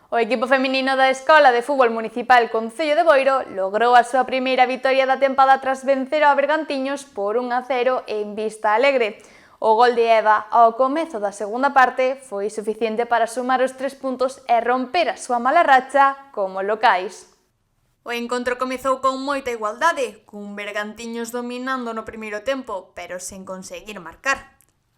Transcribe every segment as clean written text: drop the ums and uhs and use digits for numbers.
O equipo feminino da Escola de Fútbol Municipal Concello de Boiro logrou a súa primeira vitoria da tempada tras vencer ao Bergantiños por 1-0 en Vista Alegre. O gol de Eva ao comezo da segunda parte foi suficiente para sumar os 3 puntos e romper a súa mala racha como locais. O encontro comezou con moita igualdade, cun Bergantiños dominando no primeiro tempo, pero sen conseguir marcar.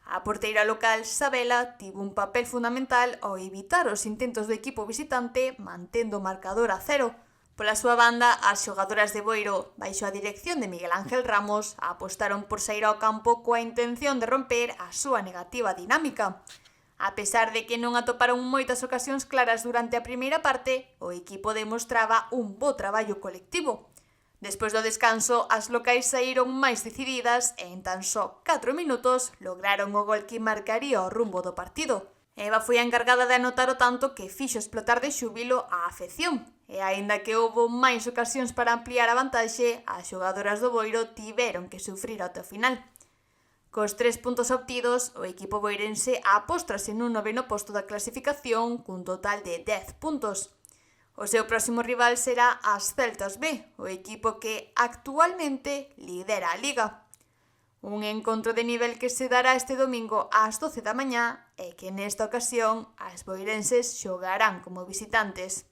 A porteira local, Sabela, tivo un papel fundamental ao evitar os intentos do equipo visitante mantendo o marcador a 0. Pola súa banda, as xogadoras de Boiro, baixo a dirección de Miguel Ángel Ramos, apostaron por sair ao campo coa intención de romper a súa negativa dinámica. A pesar de que non atoparon moitas ocasións claras durante a primeira parte, o equipo demostraba un bo traballo colectivo. Despois do descanso, as locais saíron máis decididas e en tan só 4 minutos lograron o gol que marcaría o rumbo do partido. Eva foi a encargada de anotar o tanto que fixo explotar de xúbilo a afección. E aínda que houbo máis ocasións para ampliar a vantaxe, as xogadoras do Boiro tiveron que sufrir ata o final. Cos 3 puntos obtidos, o equipo boirense apóstrase nun 9º posto da clasificación cun total de 10 puntos. O seu próximo rival será as Celtas B, o equipo que actualmente lidera a Liga. Un encontro de nivel que se dará este domingo ás 12 da mañá e que nesta ocasión as boirenses xogarán como visitantes.